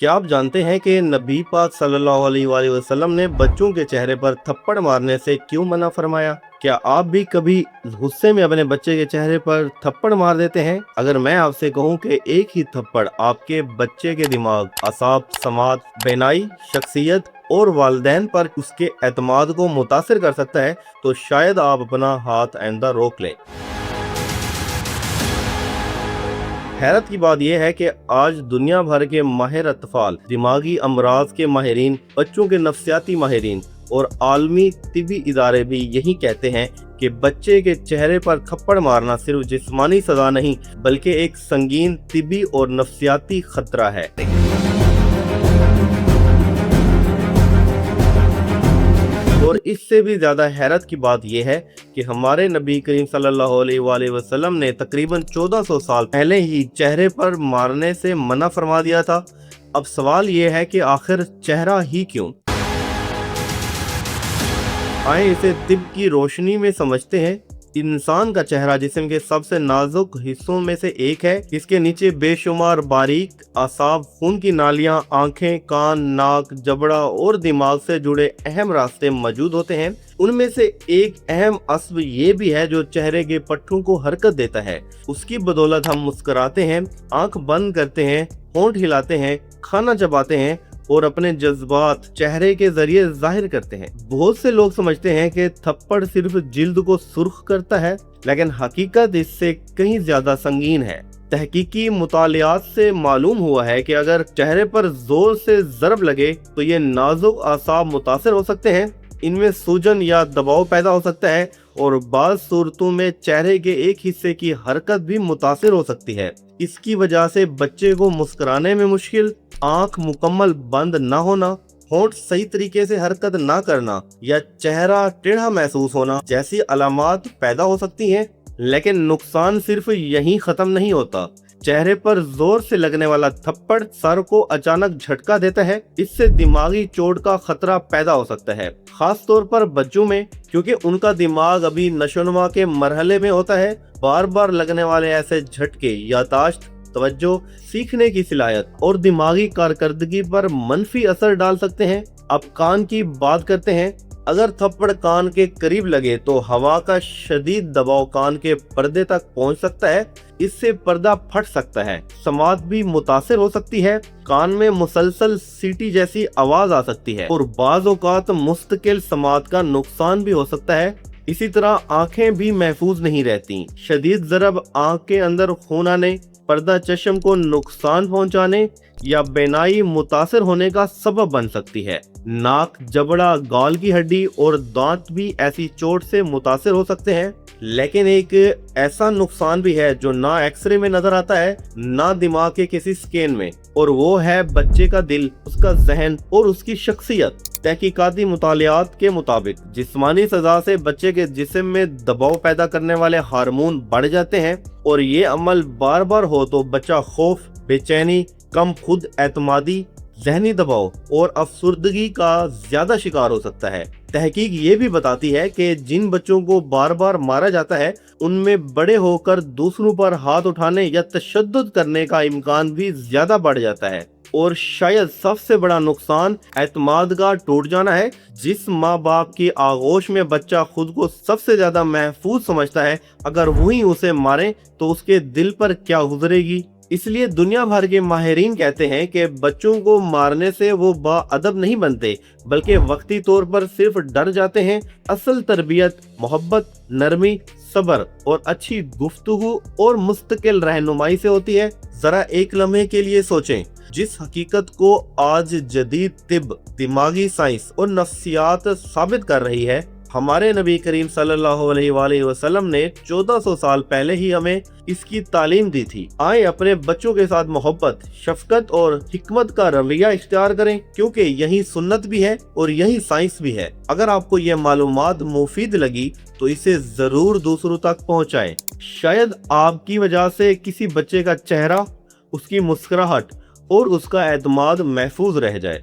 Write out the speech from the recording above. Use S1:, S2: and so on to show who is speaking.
S1: क्या आप जानते हैं कि नबी पाक सल्लल्लाहु अलैहि वसल्लम ने बच्चों के चेहरे पर थप्पड़ मारने से क्यों मना फरमाया? क्या आप भी कभी गुस्से में अपने बच्चे के चेहरे पर थप्पड़ मार देते हैं? अगर मैं आपसे कहूं कि एक ही थप्पड़ आपके बच्चे के दिमाग, असाब, समात, बेनाई, शख्सियत और वालिदैन पर उसके एतमाद को मुतासिर कर सकता है, तो शायद आप अपना हाथ आइंदा रोक लें। हैरत की बात यह है कि आज दुनिया भर के माहिर अतफाल, दिमागी अमराज के माहिरीन, बच्चों के नफ्सियाती माहिरीन और आलमी तिबी इदारे भी यही कहते हैं कि बच्चे के चेहरे पर थप्पड़ मारना सिर्फ जिस्मानी सजा नहीं बल्कि एक संगीन तिबी और नफ्सियाती खतरा है। और इससे भी ज़्यादा हैरत की बात यह है कि हमारे नबी करीम सल्लल्लाहु अलैहि वसल्लम ने तकरीबन 1400 साल पहले ही चेहरे पर मारने से मना फरमा दिया था। अब सवाल यह है कि आखिर चेहरा ही क्यों? आए इसे तिब की रोशनी में समझते हैं। इंसान का चेहरा जिस्म के सबसे नाजुक हिस्सों में से एक है। इसके नीचे बेशुमार बारीक आसाब, खून की नालियां, आंखें, कान, नाक, जबड़ा और दिमाग से जुड़े अहम रास्ते मौजूद होते हैं। उनमें से एक अहम अस्व ये भी है जो चेहरे के पट्टों को हरकत देता है। उसकी बदौलत हम मुस्कुराते हैं, आंख बंद करते हैं, होंठ हिलाते हैं, खाना चबाते हैं और अपने जज्बात चेहरे के जरिए जाहिर करते हैं। बहुत से लोग समझते हैं कि थप्पड़ सिर्फ जिल्द को सुर्ख करता है, लेकिन हकीकत इससे कहीं ज्यादा संगीन है। तहकीकी मुतालियात से मालूम हुआ है कि अगर चेहरे पर जोर से ज़रब लगे तो ये नाजुक आसाब मुतासर हो सकते हैं, इनमें सूजन या दबाव पैदा हो सकता है और बाज़ सूरतों में चेहरे के एक हिस्से की हरकत भी मुतासिर हो सकती है। इसकी वजह से बच्चे को मुस्कुराने में मुश्किल, आंख मुकम्मल बंद ना होना, होंठ सही तरीके से हरकत ना करना या चेहरा टेढ़ा महसूस होना जैसी अलामात पैदा हो सकती हैं। लेकिन नुकसान सिर्फ यहीं खत्म नहीं होता। चेहरे पर जोर से लगने वाला थप्पड़ सर को अचानक झटका देता है। इससे दिमागी चोट का खतरा पैदा हो सकता है, खास तौर पर बच्चों में, क्योंकि उनका दिमाग अभी नशोनुमा के मरहले में होता है। बार बार लगने वाले ऐसे झटके यादाश्त, तवज्जो, सीखने की सलाहियत और दिमागी कारकर्दगी पर मनफी असर डाल सकते हैं। अब कान की बात करते हैं। अगर थप्पड़ कान के करीब लगे तो हवा का शदीद दबाव कान के पर्दे तक पहुंच सकता है। इससे पर्दा फट सकता है, समात भी मुतासिर हो सकती है, कान में मुसलसल सीटी जैसी आवाज आ सकती है और बाज़ औक़ात मुस्तकिल समात का नुकसान भी हो सकता है। इसी तरह आंखें भी महफूज नहीं रहती। शदीद ज़रब आंख के अंदर खून आने, पर्दा चश्म को नुकसान पहुंचाने या बेनाई मुतासिर होने का सबब बन सकती है। नाक, जबड़ा, गाल की हड्डी और दांत भी ऐसी चोट से मुतासिर हो सकते हैं। लेकिन एक ऐसा नुकसान भी है जो ना एक्सरे में नजर आता है, ना दिमाग के किसी स्कैन में, और वो है बच्चे का दिल, उसका जहन और उसकी शख्सियत। तहकीकाती मुतालियात के मुताबिक जिस्मानी सजा से बच्चे के जिस्म में दबाव पैदा करने वाले हार्मोन बढ़ जाते हैं और ये अमल बार बार हो तो बच्चा खौफ, बेचैनी, कम खुद एतमादी, जहनी दबाव और अफसुर्दगी का ज्यादा शिकार हो सकता है। तहकीक ये भी बताती है कि जिन बच्चों को बार बार मारा जाता है उनमें बड़े होकर दूसरों पर हाथ उठाने या तशद्दुद करने का इम्कान भी ज्यादा बढ़ जाता है। और शायद सबसे बड़ा नुकसान एतमाद का टूट जाना है। जिस माँ बाप की आगोश में बच्चा खुद को सबसे ज्यादा महफूज समझता है, अगर वही उसे मारे तो उसके दिल पर क्या गुजरेगी। इसलिए दुनिया भर के माहिरीन कहते हैं कि बच्चों को मारने से वो बाअदब नहीं बनते, बल्कि वक्ती तौर पर सिर्फ डर जाते हैं। असल तरबियत मोहब्बत, नरमी, सब्र और अच्छी गुफ्तगू और मुस्तकिल रहनुमाई से होती है। जरा एक लम्हे के लिए सोचें, जिस हकीकत को आज जदीद तिब, दिमागी साइंस और नफ्सियात साबित कर रही है, हमारे नबी करीम सल्लल्लाहु अलैहि वसल्लम ने 1400 साल पहले ही हमें इसकी तालीम दी थी। आए अपने बच्चों के साथ मोहब्बत, शफकत और हिकमत का रवैया इख्तियार करें, क्योंकि यही सुन्नत भी है और यही साइंस भी है। अगर आपको यह मालूमात मुफीद लगी तो इसे जरूर दूसरों तक पहुंचाएं। शायद आपकी वजह से किसी बच्चे का चेहरा, उसकी मुस्कुराहट और उसका एतमाद महफूज रह जाए।